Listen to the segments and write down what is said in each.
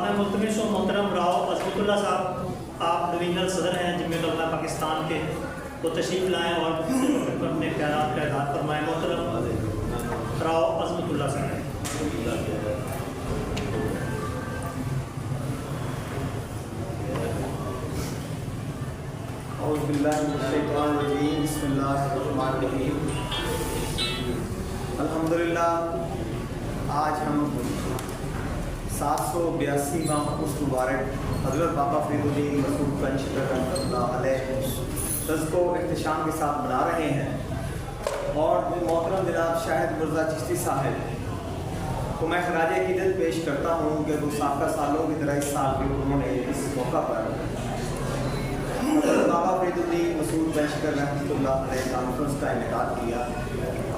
मैं मुल्तमिस हूँ मोहतरम राव अज़मतुल्लाह साहब, आप डिवीजनल सदर हैं जमीयत उलमा पाकिस्तान के, तो तशरीफ़ लाएँ और अपने ख्यालात का इज़हार फरमाएँ। मोहतरम राव अज़मतुल्लाह साहब। अल्हम्दुलिल्लाह आज हम 782वां उस मुबारक हज़रत बाबा फरीदुद्दीन मसूद पंचतर रहमतुल्लाह अलैह को इख्तिशाम के साथ मना रहे हैं। और मोहतरम जनाब शाहिद मिर्ज़ा चिश्ती साहब को मैं खराज अक़ीदत पेश करता हूँ कि वो साबिक़ा सालों की तरह इस साल भी उन्होंने इस मौका पर हज़रत बाबा फरीदुद्दीन मसूद पंचतर रहमतुल्लाह अलैह कॉन्फ्रेंस का इनेकाद किया।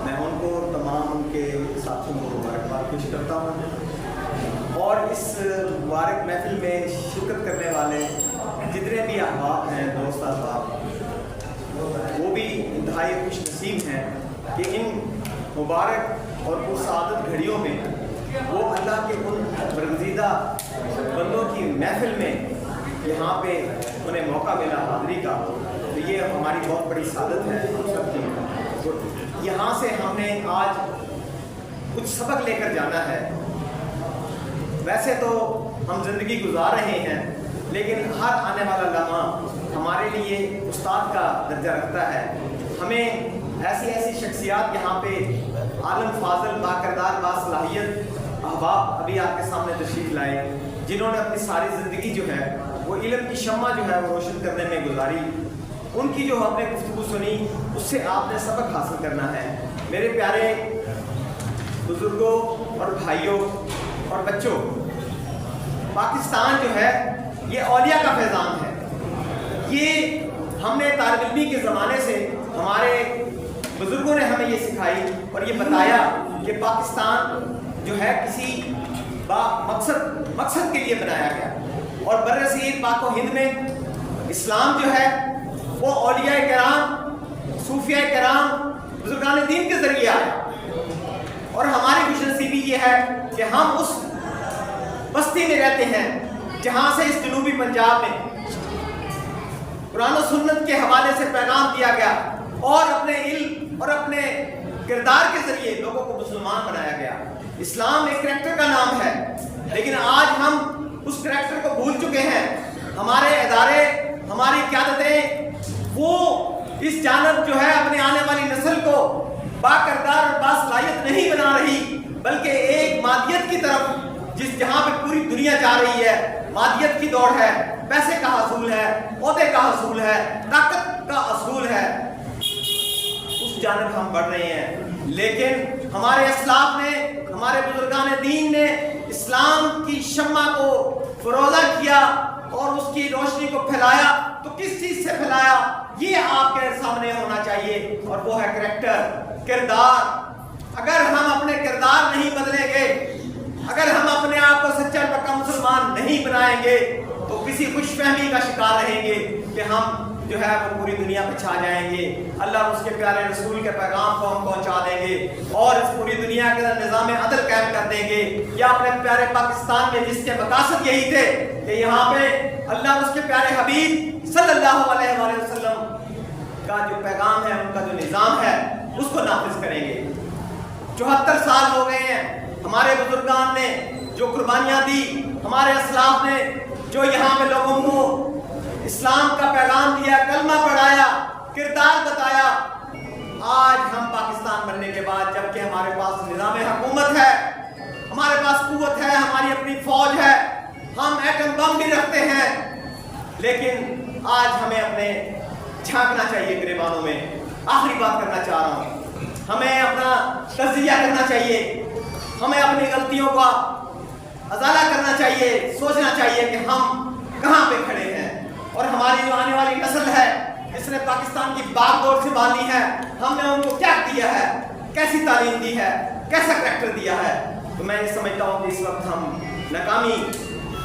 मैं उनको और तमाम उनके साथियों को मुबारकबाद पेश करता हूँ। और इस मुबारक महफिल में शिरकत करने वाले जितने भी अहबाब हैं, दोस्त अहबाब, वो भी इंतहाई खुश नसीब हैं कि इन मुबारक और पुरसादत घड़ियों में वो अल्लाह के उन बरगज़ीदा बंदों की महफिल में यहाँ पे उन्हें मौका मिला हाज़िरी का, तो ये हमारी बहुत बड़ी सादत है हम सब की। तो यहाँ से हमने आज कुछ सबक लेकर जाना है। वैसे तो हम ज़िंदगी गुजार रहे हैं, लेकिन हर आने वाला लम्हा हमारे लिए उस्ताद का दर्जा रखता है। हमें ऐसी ऐसी शख्सियात यहाँ पे आलम फाजल बाकरदार बासलाहियत अहबाब अभी आपके सामने तशरीफ़ लाए, जिन्होंने अपनी सारी ज़िंदगी जो है वो इल्म की शम्मा जो है वो रोशन करने में गुजारी। उनकी जो आपने गुफ्तगू सुनी उससे आपने सबक हासिल करना है। मेरे प्यारे बुजुर्गों और भाइयों और बच्चों, पाकिस्तान जो है ये औलिया का फैज़ान है। ये हमने तालिब इल्मी के ज़माने से हमारे बुजुर्गों ने हमें ये सिखाई और ये बताया कि पाकिस्तान जो है किसी मकसद के लिए बनाया गया। और बर्रसीर पाक व हिंद में इस्लाम जो है वो औलिया कराम, सूफिया कराम, बुजुर्गान दीन के ज़रिए आया। और हमारी खुशनसीबी ये है कि हम उस बस्ती में रहते हैं जहाँ से इस जनूबी पंजाब में कुरान और सुन्नत के हवाले से पैगाम दिया गया और अपने इल्म और अपने किरदार के ज़रिए लोगों को मुसलमान बनाया गया। इस्लाम एक करैक्टर का नाम है, लेकिन आज हम उस करैक्टर को भूल चुके हैं। हमारे इदारे, हमारी क़यादतें वो इस जानब जो है अपने आने वाली नस्ल को बाकरदार और बासलाहियत नहीं बना रही, बल्कि एक मादियत की तरफ जहाँ पे पूरी दुनिया जा रही है। मादियत की दौड़ है, पैसे का हसूल है, ओहदे का हसूल है, ताकत का हसूल है, उस जानब हम बढ़ रहे हैं। लेकिन हमारे असलाफ ने, हमारे बुजुर्गान दीन ने इस्लाम की शम्मा को फरोजा किया और उसकी रोशनी को फैलाया। तो किस चीज से फैलाया ये आपके सामने होना चाहिए, और वो है करैक्टर, किरदार। अगर हम अपने किरदार नहीं बदलेंगे, अगर हम अपने आप को सच्चा पक्का मुसलमान नहीं बनाएंगे, तो किसी खुशफहमी का शिकार रहेंगे कि हम जो है वो पूरी दुनिया पे छा जाएंगे। अल्लाह और उसके प्यारे रसूल के पैगाम को हम पहुंचा देंगे और इस पूरी दुनिया के अंदर निज़ाम अदल कायम कर देंगे। या अपने प्यारे पाकिस्तान में जिसके मकासद यही थे कि यहाँ पे अल्लाह और उसके प्यारे हबीब सल्लल्लाहु अलैहि वसल्लम का जो पैगाम है, उनका जो निज़ाम है, उसको नाफिज करेंगे। 74 साल हो गए हैं हमारे बुजुर्गान ने जो कुर्बानियाँ दी, हमारे असलाफ ने जो यहाँ पे लोगों को इस्लाम का पैगाम दिया, कलमा पढ़ाया, किरदार बताया। आज हम पाकिस्तान बनने के बाद, जबकि हमारे पास निज़ाम हुकूमत है, हमारे पास कुव्वत है, हमारी अपनी फौज है, हम एटम बम भी रखते हैं, लेकिन आज हमें अपने झांकना चाहिए गिरेबानों में। आखिरी बात करना चाह रहा हूँ, हमें अपना तज़किया करना चाहिए, हमें अपनी गलतियों का अज़ाला करना चाहिए, सोचना चाहिए कि हम कहाँ पे खड़े हैं। और हमारी जो आने वाली नस्ल है, जिसने पाकिस्तान की बागडोर संभाली है, हमने उनको क्या दिया है, कैसी तालीम दी है, कैसा करैक्टर दिया है। तो मैं ये समझता हूँ कि इस वक्त हम नाकामी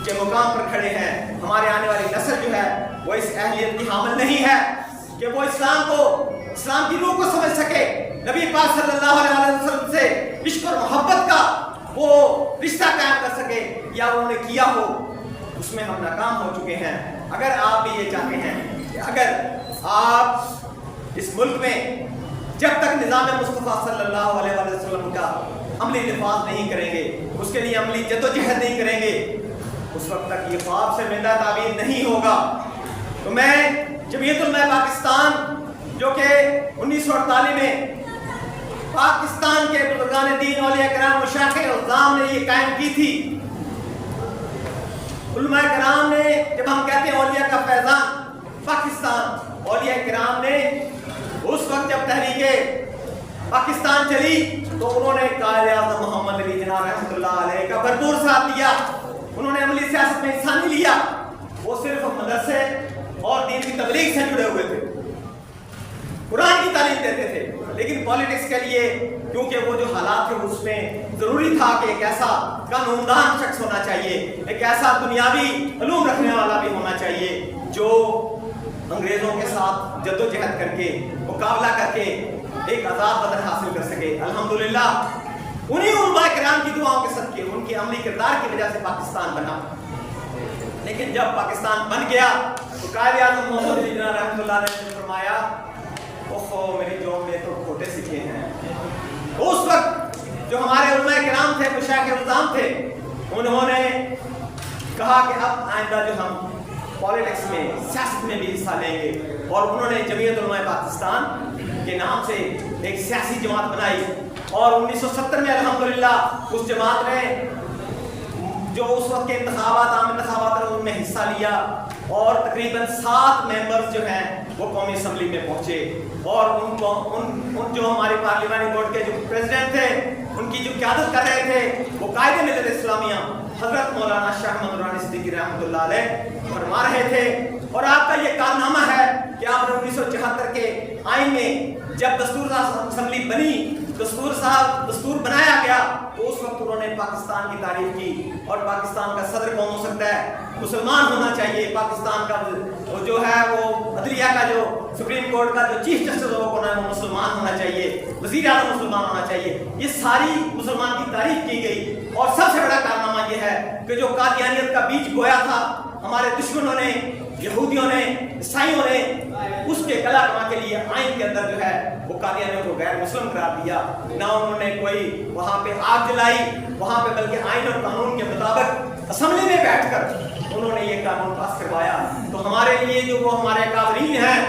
के मुकाम पर खड़े हैं। हमारे आने वाली नस्ल जो है वो इस अहलियत की हामिल नहीं है कि वो इस्लाम की रूह को समझ सके, नबी पाक सल्लल्लाहु अलैहि वसल्लम से इश्क और मोहब्बत का वो रिश्ता कायम कर सके। یا انہوں نے کیا ہو اس میں ہم ناکام ہو چکے ہیں۔ اگر آپ بھی یہ چاہتے ہیں کہ اگر آپ اس ملک میں جب تک نظام مصطفیٰ صلی اللہ علیہ وسلم کا عملی نفاذ نہیں کریں گے، اس کے لیے عملی جدوجہد نہیں کریں گے، اس وقت تک یہ خواب سے زندہ تعبیر نہیں ہوگا۔ تو میں جمعیت علماء پاکستان جو کہ 1948 میں پاکستان کے بزرگان دین، اولیاء کرام، مشائخ اعظام نے یہ قائم کی تھی۔ علماء کرام نے، جب ہم کہتے ہیں اولیاء کا فیضان پاکستان، اولیاء کرام نے اس وقت جب تحریک پاکستان چلی تو انہوں نے قائد اعظم محمد علی جناح رحمۃ اللہ علیہ کا بھرپور ساتھ دیا۔ انہوں نے عملی سیاست میں حصہ نہیں لیا، وہ صرف مدرسے اور دین کی تبلیغ سے جڑے ہوئے تھے، قرآن کی تعلیم دیتے تھے، لیکن پالیٹکس کے لیے کیونکہ وہ جو حالات تھے اس میں ضروری تھا کہ ایک ایسا قانوندان شخص ہونا چاہیے، ایک ایسا دنیاوی علوم رکھنے والا بھی ہونا چاہیے جو انگریزوں کے ساتھ جدوجہد کر کے مقابلہ کر کے ایک آزاد وطن حاصل کر سکے۔ الحمدللہ انہی علماء کرام کی دعاؤں کے صدقے، ان کے عملی کردار کی وجہ سے پاکستان بنا۔ لیکن جب پاکستان بن گیا تو قائد اعظم محمد علی جناح رحمۃ اللہ علیہ نے فرمایا اوہو میری جوم میں تو کھوٹے سکے ہیں۔ اس وقت جو ہمارے علماء کرام تھے، مشائخ اعظام تھے، انہوں نے کہا کہ اب آئندہ جو ہم پالیٹکس میں، سیاست میں بھی حصہ لیں گے، اور انہوں نے جمعیت علماء پاکستان کے نام سے ایک سیاسی جماعت بنائی، اور 1970 میں الحمدللہ اس جماعت نے جو اس وقت کے انتخابات، عام انتخابات ان میں حصہ لیا، اور تقریباً 7 ممبرز جو ہیں وہ قومی اسمبلی میں پہنچے، اور ان جو ہماری پارلیمانی بورڈ کے جو پریزیڈنٹ تھے، ان کی جو قیادت کر رہے تھے وہ قائد ملت اسلامیہ حضرت مولانا شاہ احمد نورانی صدیقی رحمۃ اللہ علیہ فرما رہے تھے۔ اور آپ کا یہ کارنامہ ہے کہ آپ نے 1974 کے آئین میں جب دستور اسمبلی بنی، دستور بنایا گیا تو اس وقت انہوں نے پاکستان کی تعریف کی، اور پاکستان کا صدر کون ہو سکتا ہے؟ مسلمان ہونا چاہیے۔ پاکستان کا جو ہے وہ عدلیہ کا جو سپریم کورٹ کا جو چیف جسٹس ہونا ہے وہ مسلمان ہونا چاہیے، وزیر اعظم مسلمان ہونا چاہیے۔ یہ ساری مسلمان کی تعریف کی گئی، اور سب سے بڑا کارنامہ یہ ہے کہ جو قادیانیت کا بیج بویا تھا ہمارے دشمنوں نے، یہودیوں نے، عیسائیوں نے، اس کے کلا کما کے لیے آئین کے اندر جو ہے وہ قادیانیوں کو غیر مسلم قرار دیا۔ نہ انہوں نے کوئی وہاں پہ آگ جلائی وہاں پہ، بلکہ آئین اور قانون کے مطابق اسمبلی میں بیٹھ کر انہوں نے یہ قانون پاس کروایا۔ تو ہمارے لیے جو وہ ہمارے اکابرین ہیں،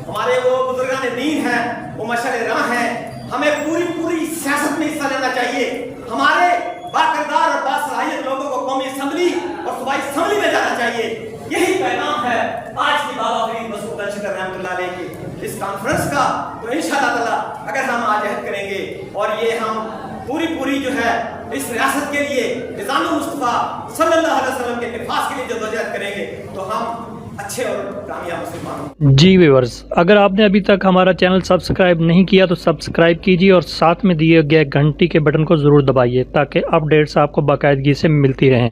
ہمارے وہ بزرگان دین ہیں، وہ مشعل راہ ہیں۔ ہمیں پوری سیاست میں حصہ لینا چاہیے۔ ہمارے باکردار اور باصلاحیت لوگوں کو قومی اسمبلی اور صوبائی اسمبلی میں جانا چاہیے۔ یہی پیغام ہے آج کی بابا فرید مسعود الشکر رحمۃ اللہ علیہ کی اس کانفرنس کا۔ تو انشاءاللہ تعالی اگر ہم آج عہد کریں گے اور یہ ہم پوری جو ہے اس ریاست کے لیے نظام مصطفیٰ صلی اللہ علیہ وسلم کے نفاذ کے لیے جدوجہد کریں گے تو ہم اچھے اور کامیاب مسلمان ہوں۔ جی ویورز، اگر آپ نے ابھی تک ہمارا چینل سبسکرائب نہیں کیا تو سبسکرائب کیجیے، اور ساتھ میں دیے گئے گھنٹی کے بٹن کو ضرور دبائیے تاکہ اپڈیٹس آپ کو باقاعدگی سے ملتی رہیں۔